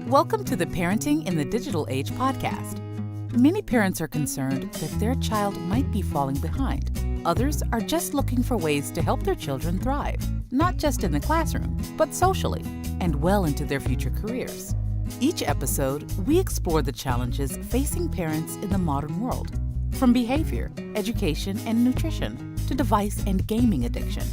Welcome to the Parenting in the Digital Age podcast. Many parents are concerned that their child might be falling behind. Others are just looking for ways to help their children thrive, not just in the classroom, but socially, and well into their future careers. Each episode, we explore the challenges facing parents in the modern world, from behavior, education, and nutrition to device and gaming addiction.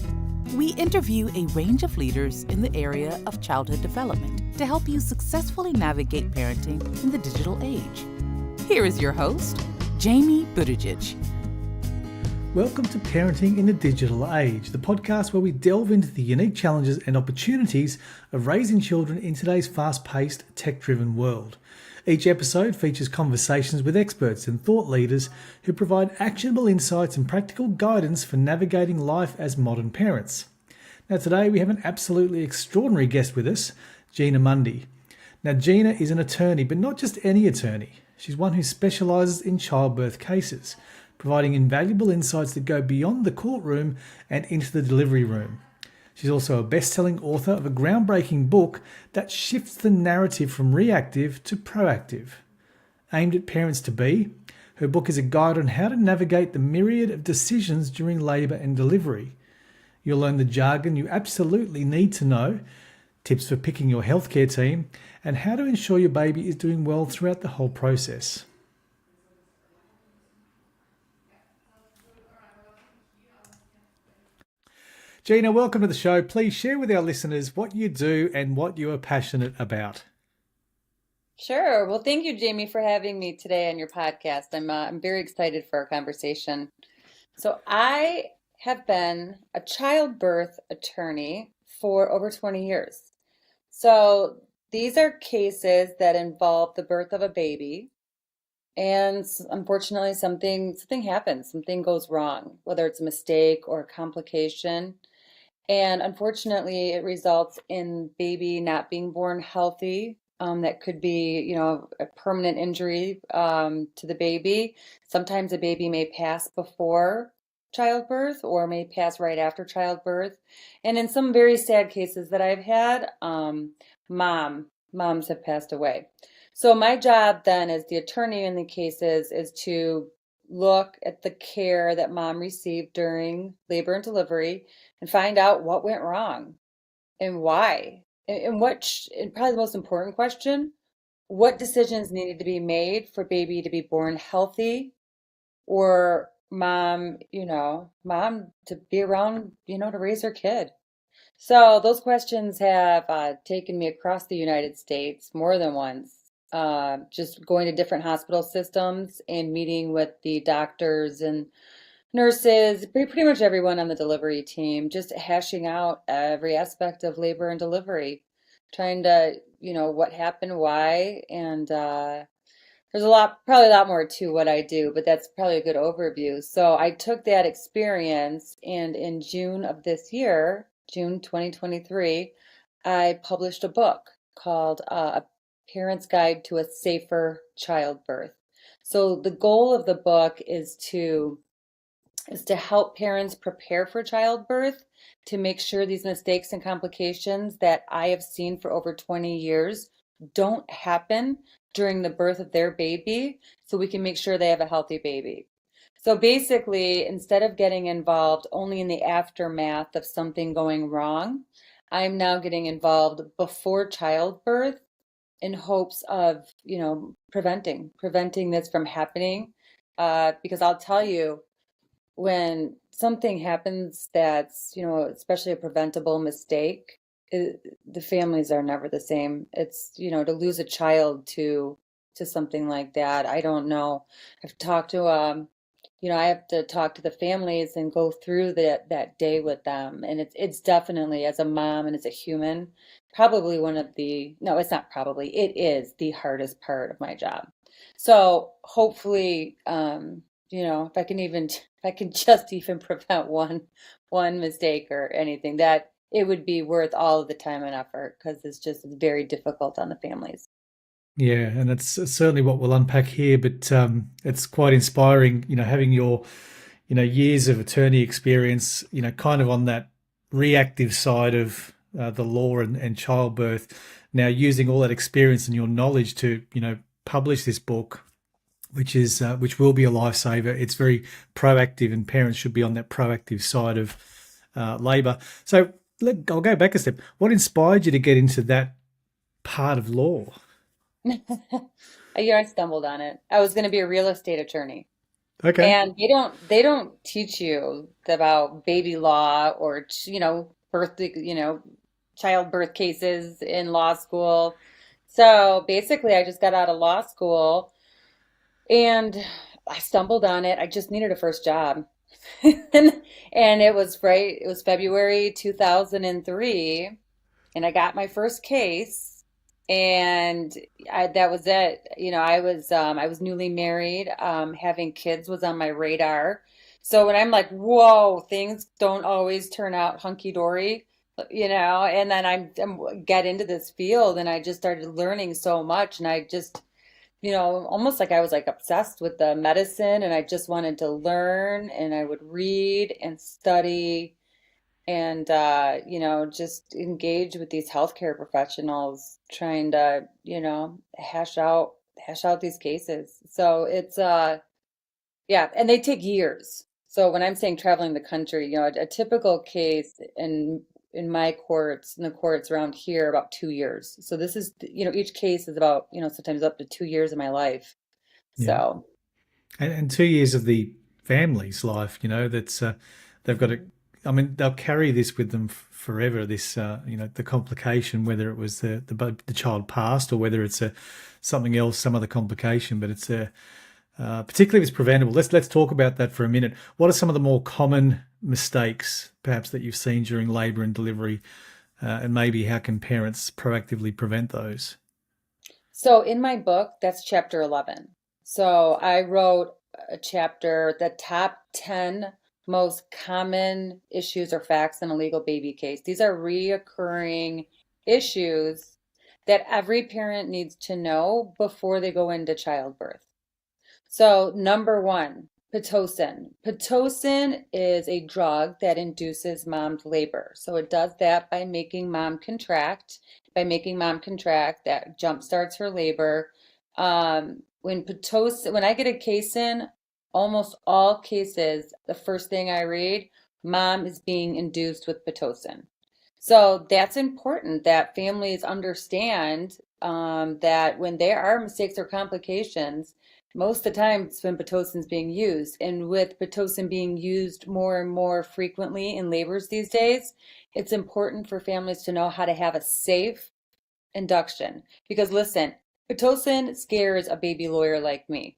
We interview a range of leaders in the area of childhood development to help you successfully navigate parenting in the digital age. Here is your host, Jamie Buttigieg. Welcome to Parenting in the Digital Age, the podcast where we delve into the unique challenges and opportunities of raising children in today's fast-paced, tech-driven world. Each episode features conversations with experts and thought leaders who provide actionable insights and practical guidance for navigating life as modern parents. Now today we have an absolutely extraordinary guest with us, Gina Mundy. Now Gina is an attorney, but not just any attorney. She's one who specialises in childbirth cases, providing invaluable insights that go beyond the courtroom and into the delivery room. She's also a best-selling author of a groundbreaking book that shifts the narrative from reactive to proactive. Aimed at parents-to-be, her book is a guide on how to navigate the myriad of decisions during labour and delivery. You'll learn the jargon you absolutely need to know, tips for picking your healthcare team, and how to ensure your baby is doing well throughout the whole process. Gina, welcome to the show. Please share with our listeners what you do and what you are passionate about. Sure. Well, thank you, Jamie, for having me today on your podcast. I'm very excited for our conversation. So I have been a childbirth attorney for over 20 years. So these are cases that involve the birth of a baby. And unfortunately, something happens, something goes wrong, whether it's a mistake or a complication. And unfortunately, it results in baby not being born healthy. That could be, a permanent injury to the baby. Sometimes a baby may pass before childbirth or may pass right after childbirth. And in some very sad cases that I've had, moms have passed away. So my job then as the attorney in the cases is to look at the care that mom received during labor and delivery and find out what went wrong and why. And probably the most important question, what decisions needed to be made for baby to be born healthy or mom to be around, to raise her kid. So those questions have taken me across the United States more than once. Just going to different hospital systems and meeting with the doctors and nurses, pretty much everyone on the delivery team, just hashing out every aspect of labor and delivery, trying to, what happened, why, and there's probably a lot more to what I do, but that's probably a good overview. So I took that experience and in June of this year, June 2023, I published a book called A Parent's Guide to a Safer Childbirth. So the goal of the book is to help parents prepare for childbirth, to make sure these mistakes and complications that I have seen for over 20 years don't happen during the birth of their baby, so we can make sure they have a healthy baby. So basically, instead of getting involved only in the aftermath of something going wrong, I'm now getting involved before childbirth in hopes of, preventing this from happening. Because I'll tell you, when something happens that's, especially a preventable mistake, the families are never the same. It's, to lose a child to something like that, I don't know. I've talked to, I have to talk to the families and go through that day with them. And it's definitely, as a mom and as a human, probably it is the hardest part of my job. So hopefully, if I can just even prevent one mistake or anything, that it would be worth all of the time and effort, because it's very difficult on the families. Yeah, and that's certainly what we'll unpack here, but it's quite inspiring, having your, years of attorney experience, kind of on that reactive side of the law and childbirth. Now, using all that experience and your knowledge to, publish this book, which will be a lifesaver. It's very proactive, and parents should be on that proactive side of labour. So I'll go back a step. What inspired you to get into that part of law? I stumbled on it. I was going to be a real estate attorney. Okay. And they don't teach you about baby law or birth, childbirth cases in law school. So basically, I just got out of law school and I stumbled on it. I just needed a first job. And it was February 2003, and I got my first case, and that was it. I was newly married. Having kids was on my radar. So when I'm like, whoa, things don't always turn out hunky dory, and then get into this field, and I just started learning so much, and I just almost like I was like obsessed with the medicine, and I just wanted to learn, and I would read and study and just engage with these healthcare professionals trying to, hash out these cases. So it's yeah, and they take years. So when I'm saying traveling the country, a typical case in my courts, in the courts around here, about 2 years. So this is, each case is about, sometimes up to 2 years of my life. Yeah. So And 2 years of the family's life, that's they've got to. I mean, they'll carry this with them forever. This, the complication, whether it was the child passed or whether it's something else, some other complication. But it's particularly if it's preventable. Let's talk about that for a minute. What are some of the more common mistakes, perhaps, that you've seen during labour and delivery, and maybe how can parents proactively prevent those? So in my book, that's chapter 11. So I wrote a chapter, the top 10 most common issues or facts in a legal baby case. These are reoccurring issues that every parent needs to know before they go into childbirth. So number one, Pitocin. Pitocin is a drug that induces mom's labor. So it does that by making mom contract. By making mom contract, that jump starts her labor. When I get a case in, almost all cases, the first thing I read, mom is being induced with Pitocin. So that's important that families understand that when there are mistakes or complications, most of the time it's when Pitocin is being used. And with Pitocin being used more and more frequently in labors these days, it's important for families to know how to have a safe induction. Because listen, Pitocin scares a baby lawyer like me,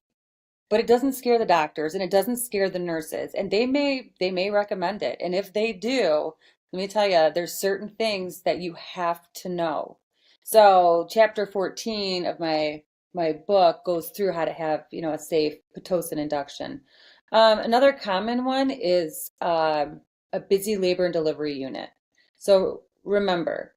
but it doesn't scare the doctors and it doesn't scare the nurses. And they may recommend it. And if they do, let me tell you, there's certain things that you have to know. So chapter 14 of my book goes through how to have, a safe Pitocin induction. Another common one is a busy labor and delivery unit. So remember,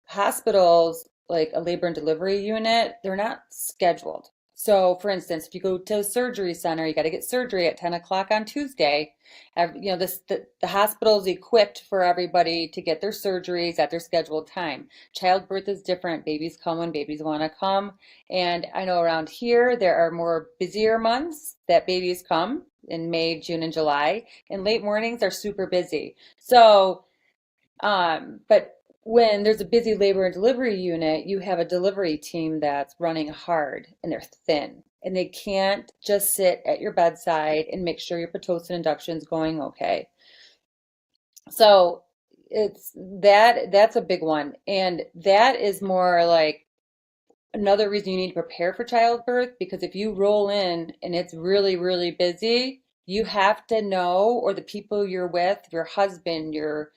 hospitals, like a labor and delivery unit, they're not scheduled. So, for instance, if you go to a surgery center, you got to get surgery at 10 o'clock on Tuesday. The hospital's equipped for everybody to get their surgeries at their scheduled time. Childbirth is different. Babies come when babies want to come. And I know around here, there are more busier months that babies come in May, June, and July. And late mornings are super busy. So, but when there's a busy labor and delivery unit, you have a delivery team that's running hard and they're thin and they can't just sit at your bedside and make sure your Pitocin induction is going okay. So that's a big one. And that is more like another reason you need to prepare for childbirth, because if you roll in and it's really, really busy, you have to know, or the people you're with, your husband, your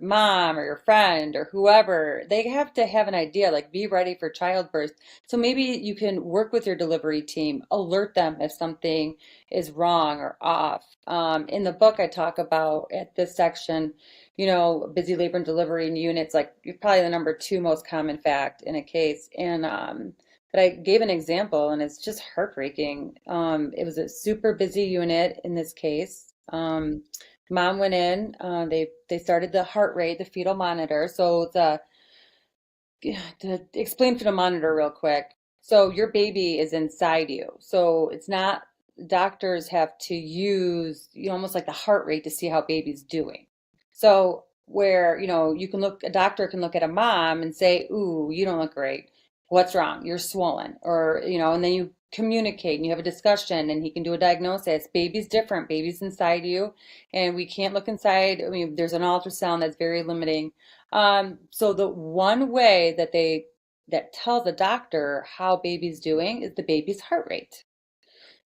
mom or your friend or whoever, they have to have an idea, like be ready for childbirth. So maybe you can work with your delivery team, alert them if something is wrong or off. In the book, I talk about at this section, busy labor and delivery units, like probably the number two most common fact in a case. And but I gave an example and it's just heartbreaking. It was a super busy unit in this case. Mom went in, they started the heart rate, the fetal monitor. So to explain fetal monitor real quick. So your baby is inside you. So it's not, doctors have to use, almost like the heart rate to see how baby's doing. So where, you can look, a doctor can look at a mom and say, "Ooh, you don't look great. What's wrong? You're swollen." Or, and then you communicate and you have a discussion and he can do a diagnosis. Baby's different. Baby's inside you and we can't look inside. I mean, there's an ultrasound that's very limiting. So the one way that tells a doctor how baby's doing is the baby's heart rate.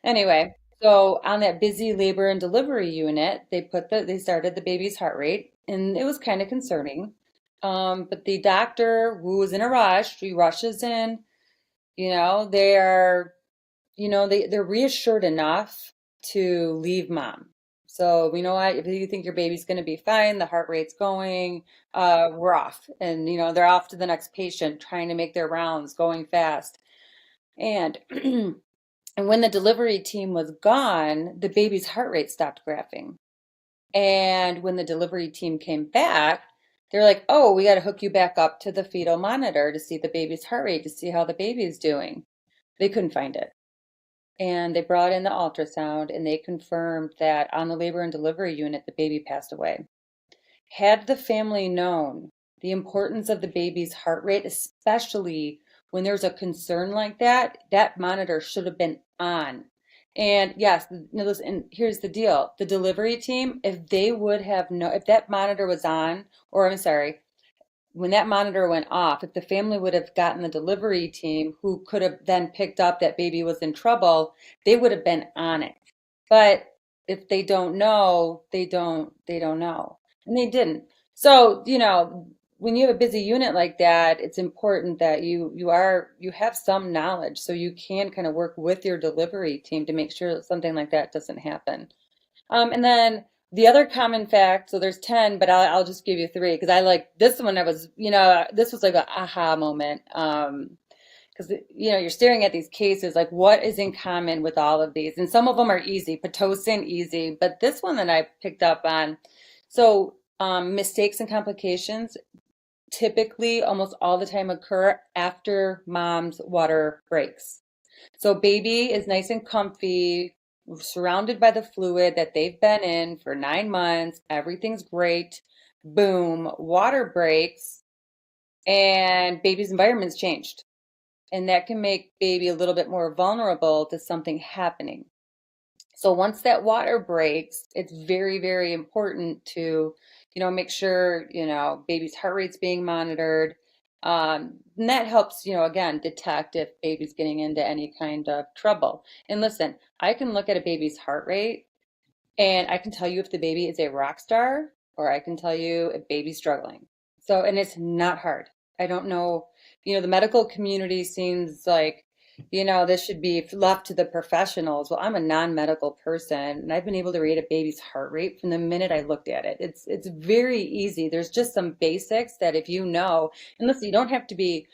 Anyway, so on that busy labor and delivery unit, they started the baby's heart rate, and it was kind of concerning. But the doctor, who was in a rush, he rushes in. They're they're reassured enough to leave mom. So, you know what, if you think your baby's going to be fine, the heart rate's going, we're off. And, they're off to the next patient, trying to make their rounds, going fast. And, and when the delivery team was gone, the baby's heart rate stopped graphing. And when the delivery team came back, they're like, "Oh, we got to hook you back up to the fetal monitor to see the baby's heart rate, to see how the baby's doing." They couldn't find it. And they brought in the ultrasound and they confirmed that on the labor and delivery unit, the baby passed away. Had the family known the importance of the baby's heart rate, especially when there's a concern like that, that monitor should have been on. And yes, and here's the deal. The delivery team, if they would have known, if that monitor was on, or I'm sorry, when that monitor went off, if the family would have gotten the delivery team who could have then picked up that baby was in trouble, they would have been on it. But if they don't know, they don't know. And they didn't. So, when you have a busy unit like that, it's important that you have some knowledge so you can kind of work with your delivery team to make sure that something like that doesn't happen. And then the other common fact, so there's 10, but I'll just give you three because I like this one. This was like an aha moment. Because, you're staring at these cases, like what is in common with all of these? And some of them are easy, Pitocin, easy, but this one that I picked up on. So mistakes and complications typically almost all the time occur after mom's water breaks. So baby is nice and comfy, surrounded by the fluid that they've been in for 9 months. Everything's great. Boom, water breaks, and baby's environment's changed. And that can make baby a little bit more vulnerable to something happening. So once that water breaks, it's very, very important to, make sure, baby's heart rate's being monitored. And that helps, again, detect if baby's getting into any kind of trouble. And listen, I can look at a baby's heart rate and I can tell you if the baby is a rock star or I can tell you if baby's struggling. So, and it's not hard. I don't know, the medical community seems like, this should be left to the professionals. Well, I'm a non-medical person and I've been able to read a baby's heart rate from the minute I looked at it. It's very easy. There's just some basics that if you know, and listen, you don't have to be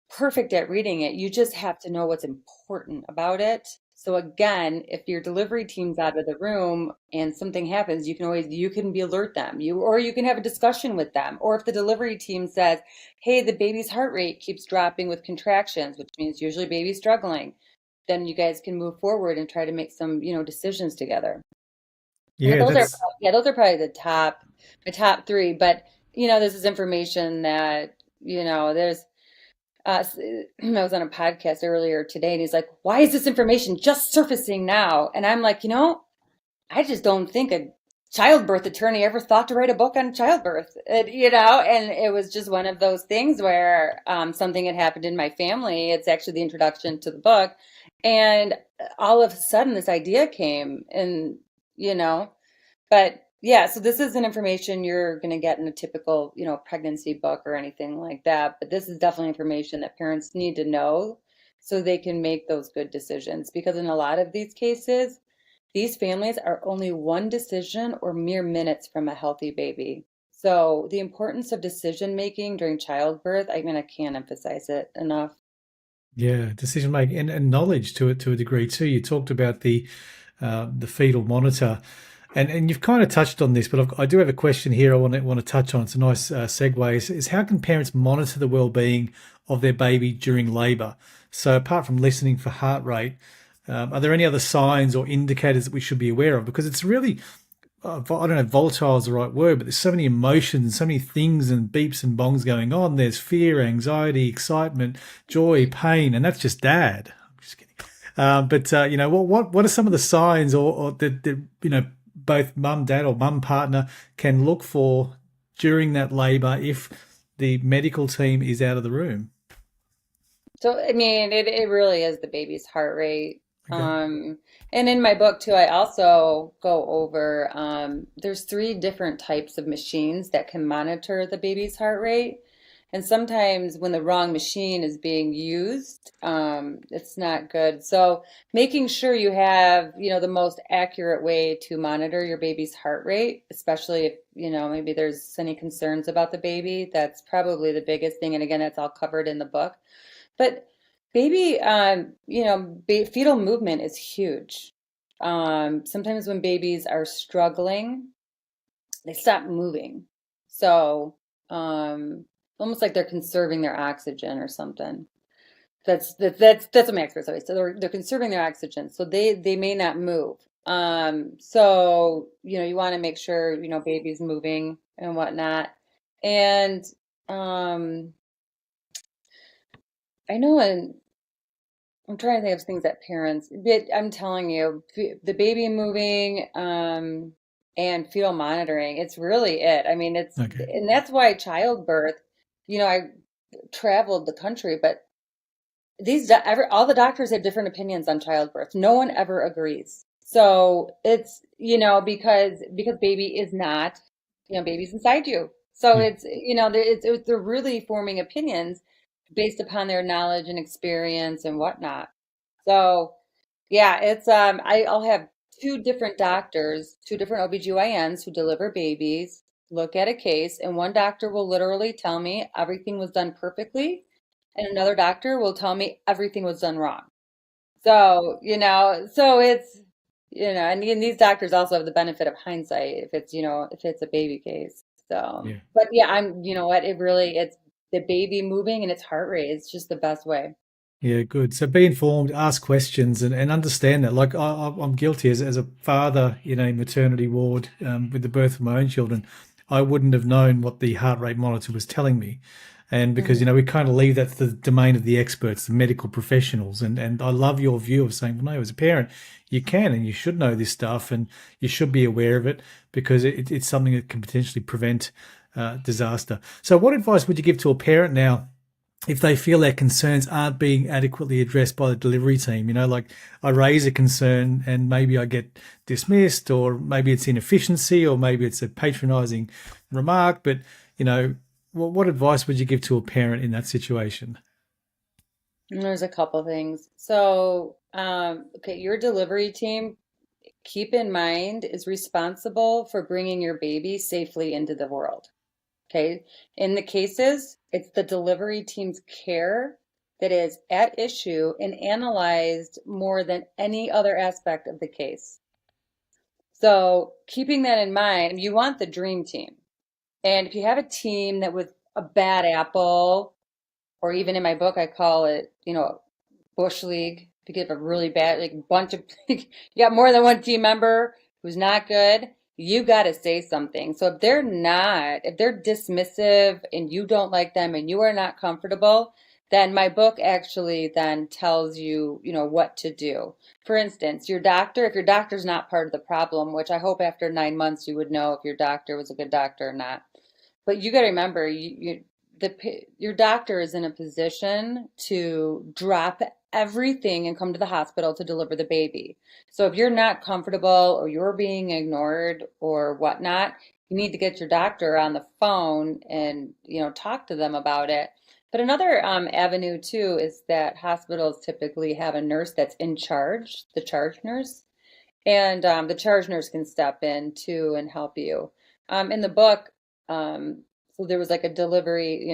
perfect at reading it. You just have to know what's important about it. So again, if your delivery team's out of the room and something happens, you can be alert them. Or you can have a discussion with them. Or if the delivery team says, "Hey, the baby's heart rate keeps dropping with contractions," which means usually baby's struggling, then you guys can move forward and try to make some, decisions together. Yeah, Those are probably the top three. But this is information that, there's I was on a podcast earlier today and he's like, "Why is this information just surfacing now?" And I'm like, I just don't think a childbirth attorney ever thought to write a book on childbirth. And it was just one of those things where something had happened in my family. It's actually the introduction to the book. And all of a sudden this idea came and, but yeah, so this isn't information you're going to get in a typical, pregnancy book or anything like that. But this is definitely information that parents need to know so they can make those good decisions. Because in a lot of these cases, these families are only one decision or mere minutes from a healthy baby. So the importance of decision making during childbirth, I can't emphasize it enough. Yeah, decision making and knowledge to a degree too. You talked about the fetal monitor. And you've kind of touched on this, but I do have a question here I want to touch on. It's a nice segue. Is how can parents monitor the well-being of their baby during labour? So apart from listening for heart rate, are there any other signs or indicators that we should be aware of? Because it's really, I don't know if volatile is the right word, but there's so many emotions, so many things and beeps and bongs going on. There's fear, anxiety, excitement, joy, pain, and that's just dad. I'm just kidding. But you know, what are some of the signs or that you know both mum, dad, or mum partner can look for during that labour if the medical team is out of the room? So, I mean, it really is the baby's heart rate. Okay. And in my book too, I also go over there's three different types of machines that can monitor the baby's heart rate. And sometimes when the wrong machine is being used, it's not good. So making sure you have, the most accurate way to monitor your baby's heart rate, especially if, maybe there's any concerns about the baby, that's probably the biggest thing. And again, that's all covered in the book. But baby, fetal movement is huge. Sometimes when babies are struggling, they stop moving. So, almost like they're conserving their oxygen or something. That's what my experts always say. They're conserving their oxygen, so they may not move. So you want to make sure baby's moving and whatnot. And um, I know, and I'm trying to think of things that parents, but I'm telling you, the baby moving, and fetal monitoring, it's really it. I mean, Okay. and that's why childbirth, I traveled the country, but all the doctors have different opinions on childbirth. No one ever agrees. So it's, because baby is not, baby's inside you. So Yeah. it's, they're really forming opinions based upon their knowledge and experience and whatnot. So yeah, I'll have two different doctors, two different OBGYNs who deliver babies, look at a case, and one doctor will literally tell me everything was done perfectly, and another doctor will tell me everything was done wrong. So, so it's, and these doctors also have the benefit of hindsight if it's a baby case. So, Yeah. but yeah, you know what, it's the baby moving and its heart rate. It's just the best way. Yeah, good. So be informed, ask questions, and understand that. Like I'm guilty as a father in a maternity ward with the birth of my own children. I wouldn't have known what the heart rate monitor was telling me, and because Mhm. we kind of leave that to the domain of the experts, the medical professionals. And I love your view of saying, well, no, as a parent, you can and you should know this stuff, and you should be aware of it because it's something that can potentially prevent disaster. So, what advice would you give to a parent now if they feel their concerns aren't being adequately addressed by the delivery team? Like I raise a concern and maybe I get dismissed, or maybe it's inefficiency, or maybe it's a patronizing remark. But, what advice would you give to a parent in that situation? And there's a couple things. So, okay, your delivery team, keep in mind, is responsible for bringing your baby safely into the world. Okay. In the cases, it's the delivery team's care that is at issue and analyzed more than any other aspect of the case. So, keeping that in mind, you want the dream team. And if you have a team that was a bad apple, or even in my book, I call it, Bush League, if you get a really bad, like bunch of, you got more than one team member who's not good, you got to say something. So if they're dismissive and you don't like them and you are not comfortable, then my book actually then tells you, what to do. For instance, if your doctor's not part of the problem, which I hope after 9 months you would know if your doctor was a good doctor or not. But you got to remember, your doctor is in a position to drop everything and come to the hospital to deliver the baby. So if you're not comfortable or you're being ignored or whatnot, you need to get your doctor on the phone and talk to them about it. But another avenue too is that hospitals typically have a nurse that's in charge, the charge nurse, and the charge nurse can step in too and help you. In the book, so there was like a delivery,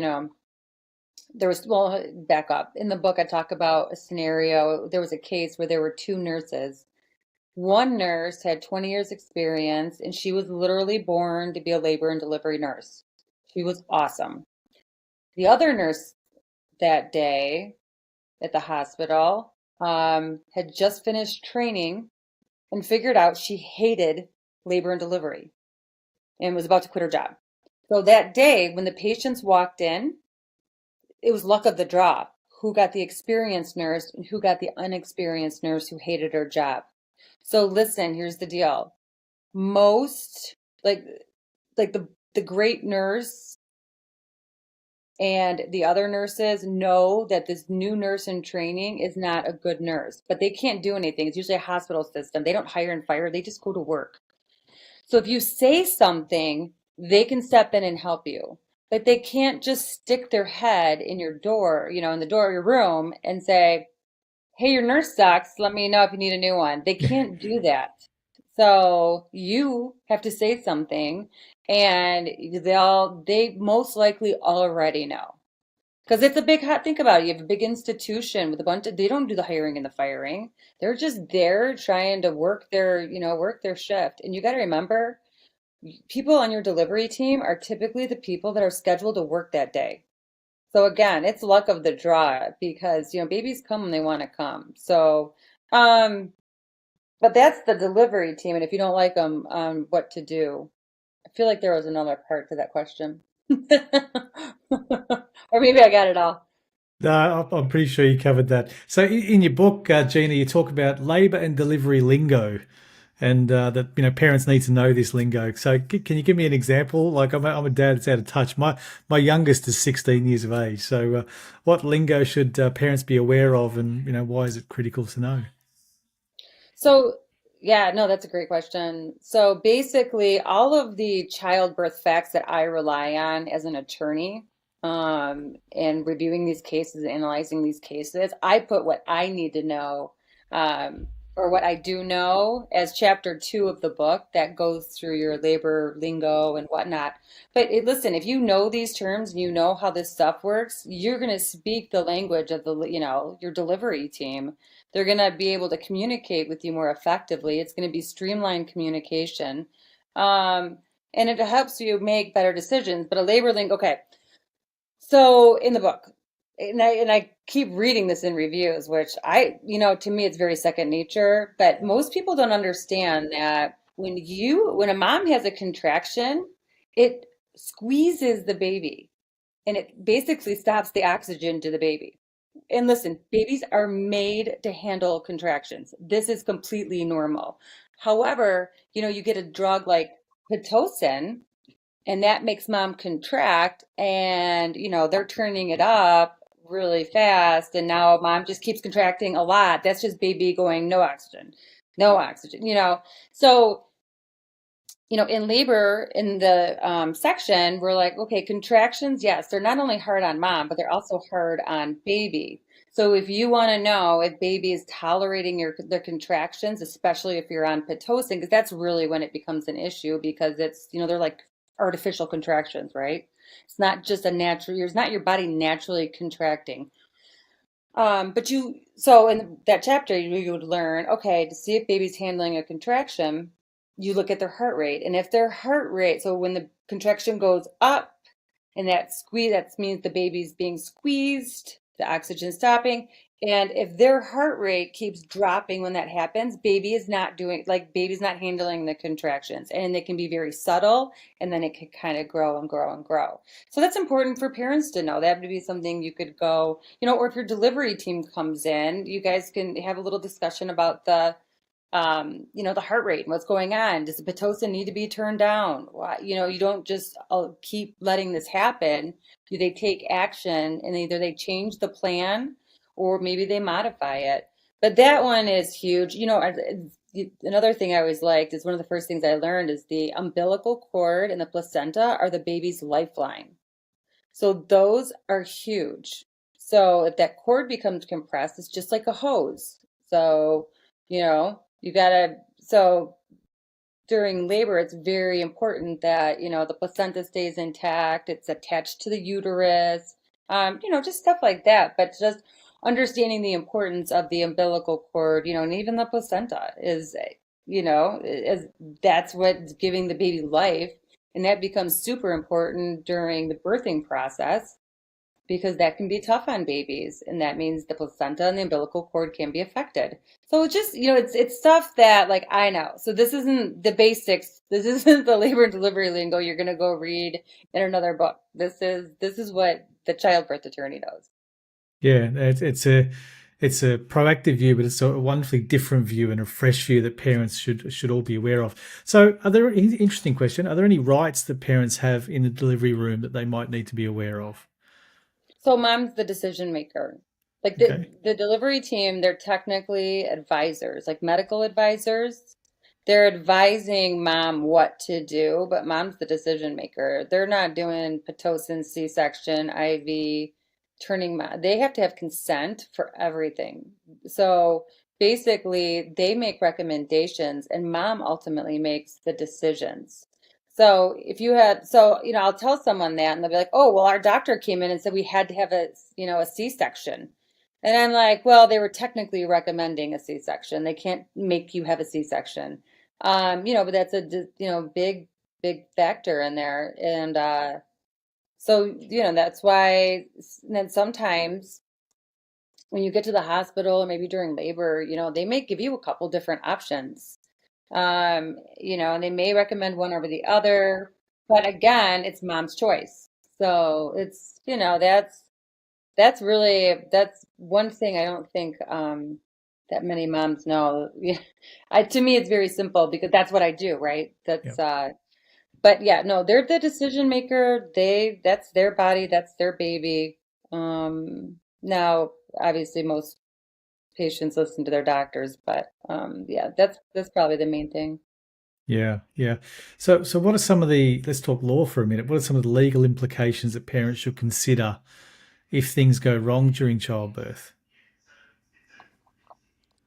well, back up. In the book, I talk about a scenario. There was a case where there were two nurses One nurse had 20 years experience, and she was literally born to be a labor and delivery nurse. She was awesome. The other nurse that day at the hospital had just finished training and figured out she hated labor and delivery and was about to quit her job. So that day, when the patients walked in, it was luck of the draw. Who got the experienced nurse and who got the unexperienced nurse who hated her job. So listen, here's the deal. Most like the great nurse and the other nurses know that this new nurse in training is not a good nurse, but they can't do anything. It's usually a hospital system. They don't hire and fire, they just go to work. So if you say something, they can step in and help you. But they can't just stick their head in your door, in the door of your room and say, hey, your nurse sucks. Let me know if you need a new one. They can't do that. So you have to say something, and they most likely already know. Because it's a big hot, think about it. You have a big institution with a bunch of, they don't do the hiring and the firing. They're just there trying to work their shift. And you got to remember, people on your delivery team are typically the people that are scheduled to work that day. So again, it's luck of the draw because, babies come when they want to come. So, but that's the delivery team. And if you don't like them, what to do? I feel like there was another part to that question. Or maybe I got it all. No, I'm pretty sure you covered that. So in your book, Gina, you talk about labour and delivery lingo, and that parents need to know this lingo. So can you give me an example? Like I'm a dad that's out of touch. My youngest is 16 years of age. So what lingo should parents be aware of, and why is it critical to know? So, yeah, no, that's a great question. So basically, all of the childbirth facts that I rely on as an attorney, and reviewing these cases, analyzing these cases, I put what I need to know, or what I do know as chapter 2 of the book that goes through your labor lingo and whatnot. But listen, if you know these terms and you know how this stuff works, you're going to speak the language of your delivery team. They're going to be able to communicate with you more effectively. It's going to be streamlined communication. And it helps you make better decisions. But a labor link, okay. So in the book, and I keep reading this in reviews, which to me, it's very second nature. But most people don't understand that when a mom has a contraction, it squeezes the baby and it basically stops the oxygen to the baby. And listen, babies are made to handle contractions. This is completely normal. However, you get a drug like Pitocin, and that makes mom contract, and they're turning it up really fast, and now mom just keeps contracting a lot. That's just baby going no oxygen, no oxygen. So in labor, in the section, we're like, okay, contractions, yes, they're not only hard on mom, but they're also hard on baby. So if you want to know if baby is tolerating their contractions, especially if you're on Pitocin, because that's really when it becomes an issue, because they're like artificial contractions, right? It's not just it's not your body naturally contracting. So in that chapter, you would learn, okay, to see if baby's handling a contraction, you look at their heart rate. And if their heart rate, so when the contraction goes up and that squeeze, that means the baby's being squeezed, the oxygen stopping. And if their heart rate keeps dropping when that happens, baby's not handling the contractions. And they can be very subtle, and then it can kind of grow and grow and grow. So that's important for parents to know. That would be something you could go, or if your delivery team comes in, you guys can have a little discussion about the heart rate and what's going on. Does the Pitocin need to be turned down? Why, you don't just keep letting this happen. Do they take action, and either they change the plan or maybe they modify it? But that one is huge. Another thing I always liked is one of the first things I learned is the umbilical cord and the placenta are the baby's lifeline. So those are huge. So if that cord becomes compressed, it's just like a hose. So, you gotta, so during labor, it's very important that, the placenta stays intact, it's attached to the uterus, just stuff like that. But just understanding the importance of the umbilical cord, and even the placenta as that's what's giving the baby life. And that becomes super important during the birthing process because that can be tough on babies. And that means the placenta and the umbilical cord can be affected. So it's just, it's stuff that like I know. So this isn't the basics. This isn't the labor and delivery lingo you're going to go read in another book. This is what the childbirth attorney knows. Yeah, it's a proactive view, but it's a wonderfully different view and a fresh view that parents should all be aware of. So, interesting question? Are there any rights that parents have in the delivery room that they might need to be aware of? So mom's the decision maker. Like Okay. the delivery team, they're technically advisors, like medical advisors. They're advising mom what to do, but mom's the decision maker. They're not doing Pitocin, C-section, IV, turning mom. They have to have consent for everything. So basically, they make recommendations and mom ultimately makes the decisions. So if you had, so, I'll tell someone that and they'll be like, oh, well, our doctor came in and said we had to have a C-section. And I'm like, well, they were technically recommending a C-section. They can't make you have a C-section. But that's big, big factor in there. And so, that's why then sometimes when you get to the hospital, maybe during labor, they may give you a couple different options. And they may recommend one over the other, but again, it's mom's choice. So it's, that's one thing I don't think that many moms know. Yeah, to me, it's very simple because that's what I do, right? Yeah. But yeah, no, they're the decision maker. That's their body, that's their baby. Now, obviously, most patients listen to their doctors, but yeah, that's probably the main thing. Yeah, yeah. So what are some of the, let's talk law for a minute. What are some of the legal implications that parents should consider if things go wrong during childbirth?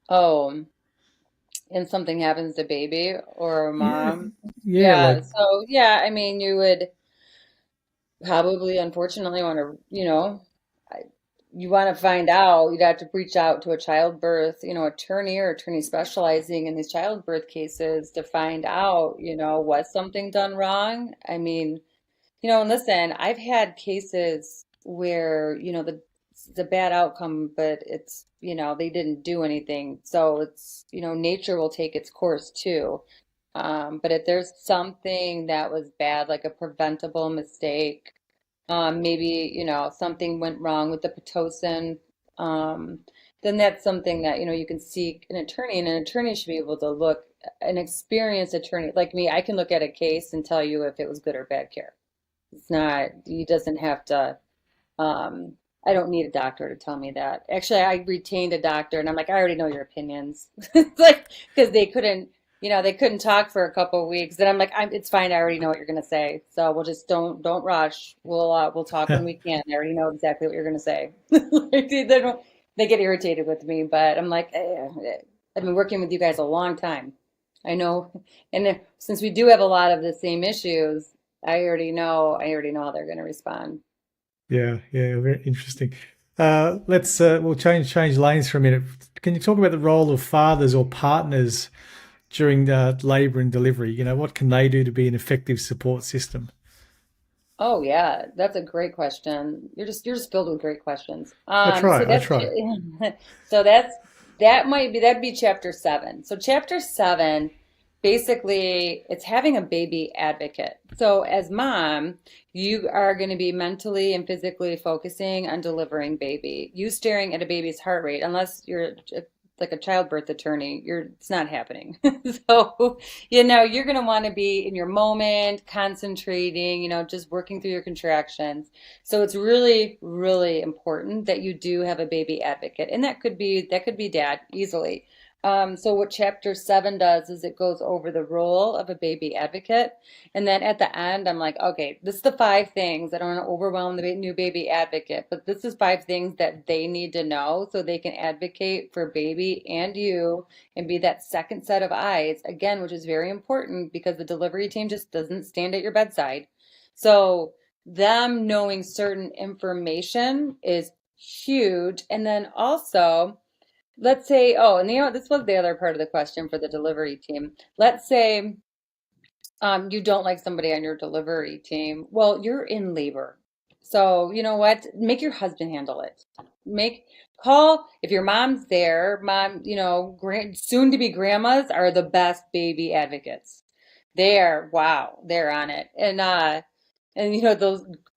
Oh, and something happens to baby or a Yeah, mom. yeah, Yeah, like so yeah, I mean, you would probably unfortunately want to, I- you want to find out, you'd have to reach out to a childbirth, attorney or attorney specializing in these childbirth cases to find out, was something done wrong? I mean, and listen, I've had cases where, the bad outcome, but it's, they didn't do anything. So it's, nature will take its course too. But if there's something that was bad, like a preventable mistake, maybe, something went wrong with the Pitocin, um, then that's something that, you can seek an attorney, and an attorney should be able to look, an experienced attorney like me, I can look at a case and tell you if it was good or bad care. It's not, he doesn't have to, um, I don't need a doctor to tell me that. Actually, I retained a doctor and I'm like, I already know your opinions. It's like, because they couldn't talk for a couple of weeks. And I'm like, it's fine. I already know what you're going to say. So we'll just don't rush. We'll talk when we can. I already know exactly what you're going to say. Like, they get irritated with me, but I'm like, I've been working with you guys a long time. I know. And since we do have a lot of the same issues, I already know how they're going to respond. yeah, yeah, very interesting. We'll change lanes for a minute. Can you talk about the role of fathers or partners during labor and delivery? What can they do to be an effective support system? Oh yeah, that's a great question. You're just filled with great questions. I So try, I that's try. so that'd be chapter seven. So chapter seven, basically, it's having a baby advocate. So as mom, you are going to be mentally and physically focusing on delivering baby. You staring at a baby's heart rate, unless you're like a childbirth attorney, it's not happening. So you're going to want to be in your moment, concentrating, just working through your contractions. So it's really, really important that you do have a baby advocate. And that could be dad easily. So what chapter seven does is it goes over the role of a baby advocate. And then at the end, I'm like, okay, this is the five things. I don't want to overwhelm the new baby advocate, but this is five things that they need to know so they can advocate for baby and you and be that second set of eyes, again, which is very important because the delivery team just doesn't stand at your bedside. So them knowing certain information is huge. And then also, let's say, oh, and this was the other part of the question for the delivery team. Let's say you don't like somebody on your delivery team. Well, you're in labor. So, you know what? Make your husband handle it. Make call if your mom's there, mom, soon to be grandmas are the best baby advocates. They are, wow, they're on it. And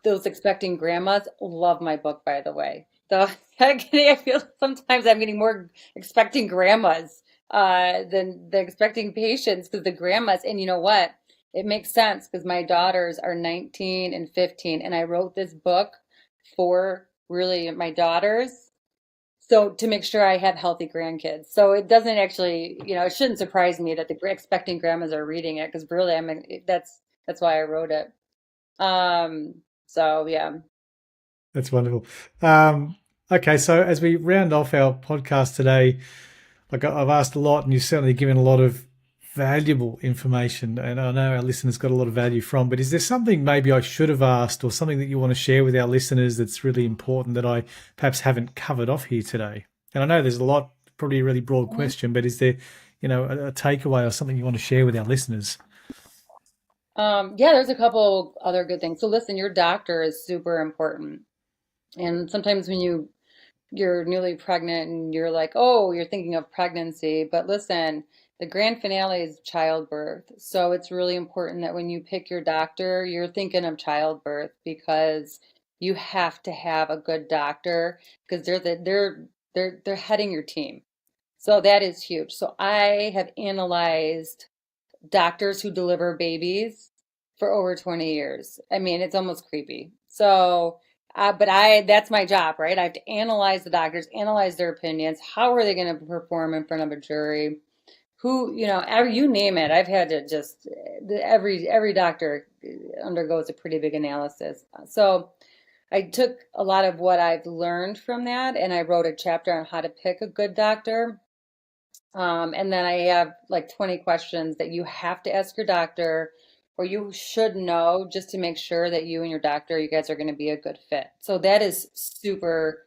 those expecting grandmas love my book, by the way. So I feel sometimes I'm getting more expecting grandmas than the expecting patients because the grandmas, and you know what? It makes sense because my daughters are 19 and 15, and I wrote this book for really my daughters. So to make sure I have healthy grandkids. So it doesn't actually, it shouldn't surprise me that the expecting grandmas are reading it because really, that's why I wrote it. So yeah. That's wonderful. Okay, so as we round off our podcast today, like I've asked a lot, and you've certainly given a lot of valuable information, and I know our listeners got a lot of value from. But is there something maybe I should have asked, or something that you want to share with our listeners that's really important that I perhaps haven't covered off here today? And I know there's a lot, probably a really broad Mhm. question, but is there, a takeaway or something you want to share with our listeners? Yeah, there's a couple other good things. So listen, your doctor is super important. And sometimes when you're newly pregnant and you're like, oh, you're thinking of pregnancy. But listen, the grand finale is childbirth. So it's really important that when you pick your doctor, you're thinking of childbirth because you have to have a good doctor because they're heading your team. So that is huge. So I have analyzed doctors who deliver babies for over 20 years. I mean, it's almost creepy. So, that's my job, right? I have to analyze the doctors, analyze their opinions. How are they going to perform in front of a jury? You name it. I've had to just, every doctor undergoes a pretty big analysis. So I took a lot of what I've learned from that and I wrote a chapter on how to pick a good doctor. And then I have like 20 questions that you have to ask your doctor or you should know just to make sure that you and your doctor, you guys are going to be a good fit. So that is super,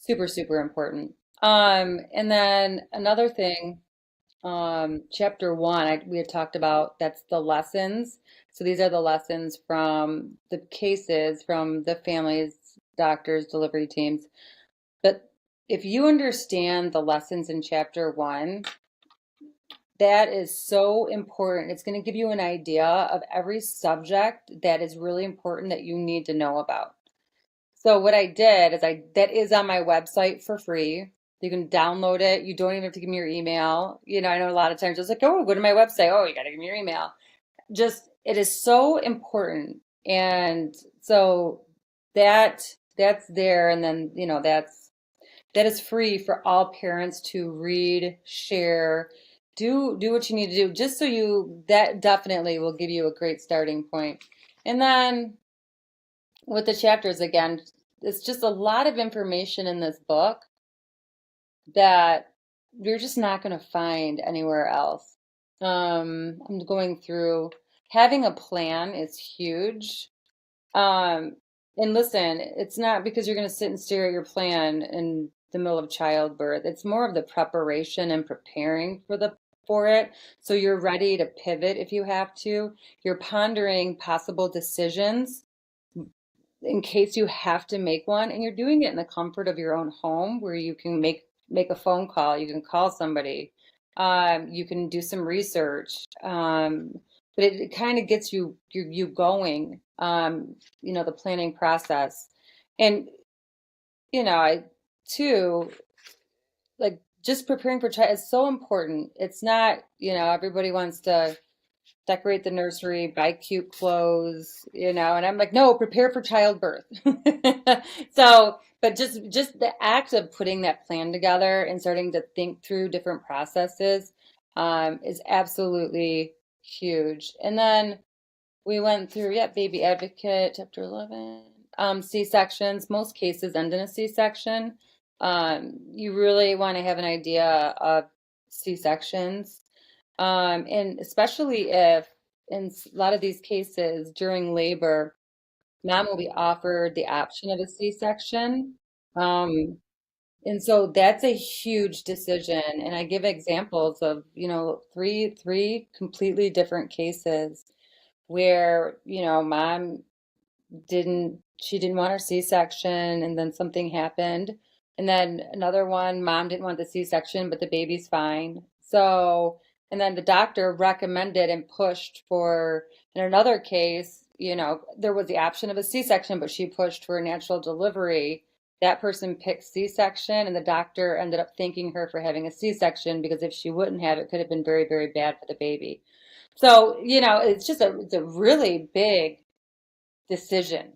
super, super important. And then another thing, chapter one, we had talked about that's the lessons. So these are the lessons from the cases, from the families, doctors, delivery teams. But if you understand the lessons in chapter one, that is so important. It's going to give you an idea of every subject that is really important that you need to know about. So what I did is that is on my website for free. You can download it. You don't even have to give me your email. I know a lot of times it's like, oh, go to my website. Oh, you got to give me your email. Just it is so important. And so that's there. And then, that is free for all parents to read, share, do what you need to do, just so that definitely will give you a great starting point. And then with the chapters again, it's just a lot of information in this book that you're just not going to find anywhere else. I'm going through having a plan is huge. Um, and listen, it's not because you're going to sit and stare at your plan in the middle of childbirth. It's more of the preparation and preparing for it. So you're ready to pivot if you have to. You're pondering possible decisions in case you have to make one, and you're doing it in the comfort of your own home where you can make a phone call, you can call somebody, you can do some research. But it kind of gets you going, the planning process. And, I too, like just preparing for child is so important. It's not, everybody wants to decorate the nursery, buy cute clothes, and I'm like, no, prepare for childbirth. So, but just the act of putting that plan together and starting to think through different processes is absolutely huge. And then we went through, yeah, baby advocate, chapter 11, C-sections. Most cases end in a C-section. You really want to have an idea of C-sections. And especially if in a lot of these cases during labor, mom will be offered the option of a C-section. Um, And so that's a huge decision. And I give examples of, three completely different cases where, mom she didn't want her C-section, and then something happened. And then another one, mom didn't want the C-section, but the baby's fine. So, and then the doctor recommended and pushed for, in another case, there was the option of a C-section, but she pushed for a natural delivery. That person picked C-section, and the doctor ended up thanking her for having a C-section, because if she wouldn't have, it could have been very, very bad for the baby. So, it's a really big decision.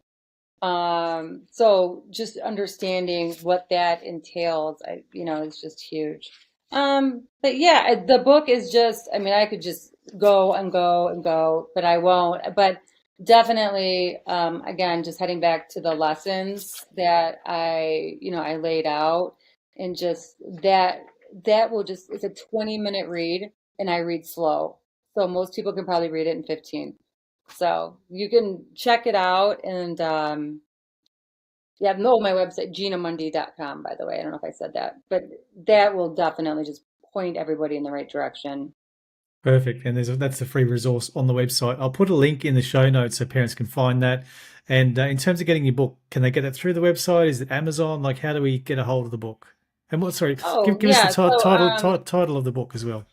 So just understanding what that entails, is just huge. But yeah, the book is just, I could just go and go and go, but I won't. But definitely, again, just heading back to the lessons that I laid out, and just that will just, it's a 20-minute read, and I read slow. So most people can probably read it in 15. So you can check it out, and yeah, no, my website, ginamundy.com, by the way. I don't know if I said that, but that will definitely just point everybody in the right direction. Perfect. And that's a free resource on the website. I'll put a link in the show notes so parents can find that. And in terms of getting your book, can they get it through the website? Is it Amazon? Like, how do we get a hold of the book? And Oh, give yeah. us the So, title of the book as well.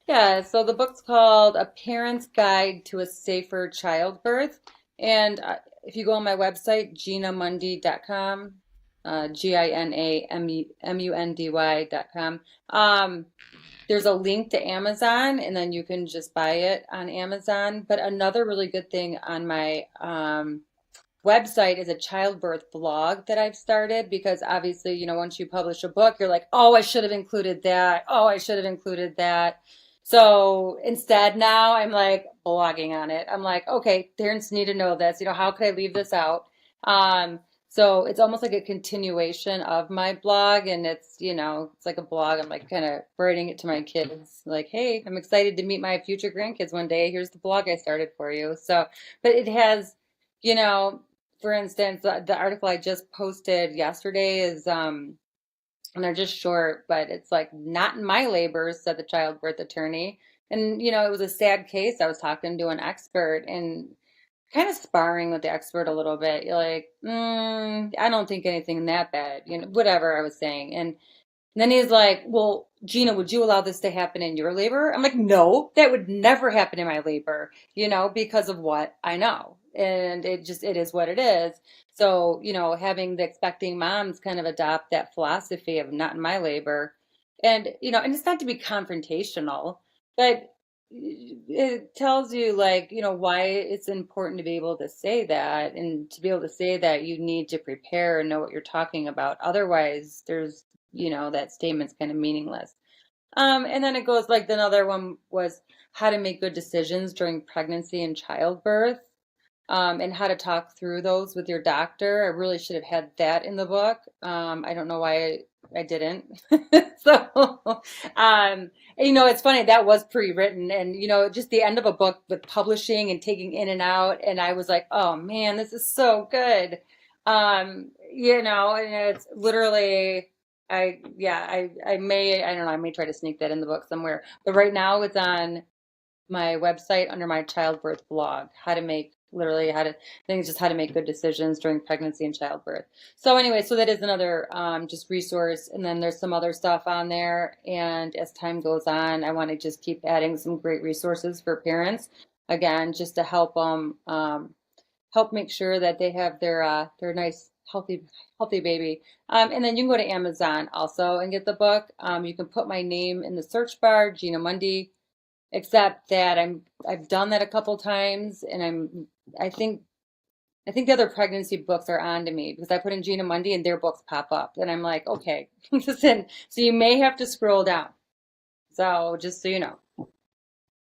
yeah, so the book's called A Parent's Guide to a Safer Childbirth. And if you go on my website, ginamundy.com, GINAMUNDY.com, there's a link to Amazon, and then you can just buy it on Amazon. But another really good thing on my website is a childbirth blog that I've started, because obviously, once you publish a book, you're like, oh, I should have included that. Oh, I should have included that. So instead, now I'm like blogging on it. I'm like, okay, parents need to know this. How could I leave this out? So it's almost like a continuation of my blog, and it's like a blog. I'm like kind of writing it to my kids, like, hey, I'm excited to meet my future grandkids one day. Here's the blog I started for you. So, but it has, for instance, the article I just posted yesterday is, and they're just short, but it's like, not in my labors, said the childbirth attorney. And, it was a sad case. I was talking to an expert and kind of sparring with the expert a little bit. You're like, I don't think anything that bad, whatever I was saying. And then he's like, well, Gina, would you allow this to happen in your labor? I'm like, no, that would never happen in my labor, because of what I know. And it is what it is. So, having the expecting moms kind of adopt that philosophy of not in my labor. And, and it's not to be confrontational, but it tells you, like, why it's important to be able to say that. And to be able to say that, you need to prepare and know what you're talking about. Otherwise, there's that statement's kind of meaningless. And then it goes like, another one was how to make good decisions during pregnancy and childbirth, and how to talk through those with your doctor. I really should have had that in the book. I don't know why I didn't. So, it's funny, that was pre-written, and, just the end of a book with publishing and taking in and out. And I was like, oh man, this is so good. And it's literally, I don't know, I may try to sneak that in the book somewhere, but right now it's on my website under my childbirth blog, how to make good decisions during pregnancy and childbirth. So anyway, so that is another just resource. And then there's some other stuff on there. And as time goes on, I want to just keep adding some great resources for parents, again, just to help them, help make sure that they have their nice, healthy baby. And then you can go to Amazon also and get the book. You can put my name in the search bar, Gina Mundy, except that I've done that a couple times, and I think the other pregnancy books are on to me, because I put in Gina Mundy and their books pop up, and I'm like, okay, listen, so you may have to scroll down. So just so you know.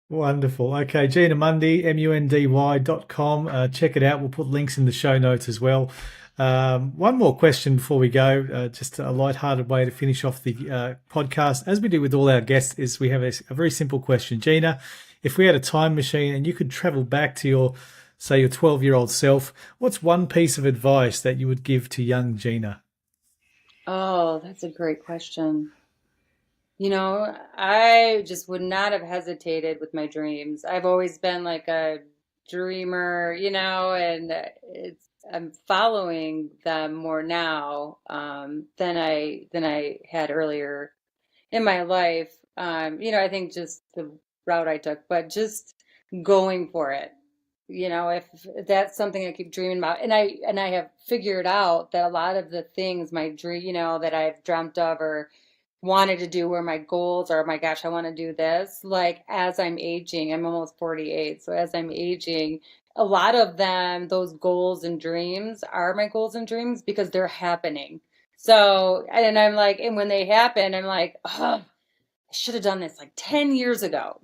Wonderful. Okay, Gina Mundy, mundy.com. Check it out. We'll put links in the show notes as well. One more question before we go, just a lighthearted way to finish off the podcast, as we do with all our guests, is we have a very simple question. Gina, if we had a time machine and you could travel back to your 12-year-old self, what's one piece of advice that you would give to young Gina? Oh, that's a great question. I just would not have hesitated with my dreams. I've always been like a dreamer, and I'm following them more now than I had earlier in my life. I think just the route I took, but just going for it. If that's something I keep dreaming about, and I have figured out that a lot of the things my dream, that I've dreamt of or wanted to do where my goals are, oh my gosh, I want to do this. Like as I'm aging, I'm almost 48. So as I'm aging, a lot of them, those goals and dreams are my goals and dreams because they're happening. So, and I'm like, and when they happen, I'm like, oh, I should have done this like 10 years ago.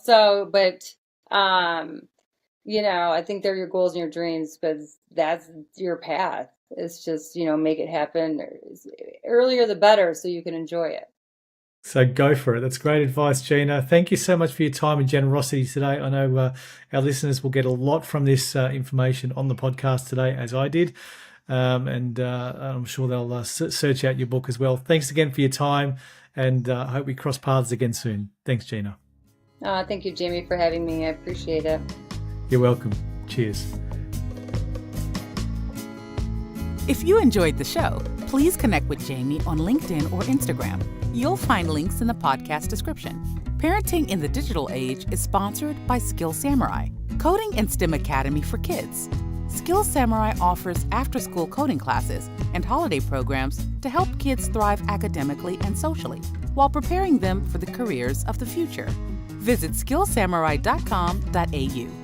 So, but, I think they're your goals and your dreams, but that's your path. It's just, make it happen earlier the better so you can enjoy it. So go for it. That's great advice, Gina. Thank you so much for your time and generosity today. I know our listeners will get a lot from this information on the podcast today, as I did. And I'm sure they'll search out your book as well. Thanks again for your time, and I hope we cross paths again soon. Thanks, Gina. Thank you, Jamie, for having me. I appreciate it. You're welcome. Cheers. If you enjoyed the show, please connect with Jamie on LinkedIn or Instagram. You'll find links in the podcast description. Parenting in the Digital Age is sponsored by Skill Samurai, Coding and STEM Academy for Kids. Skill Samurai offers after-school coding classes and holiday programs to help kids thrive academically and socially while preparing them for the careers of the future. Visit skillsamurai.com.au.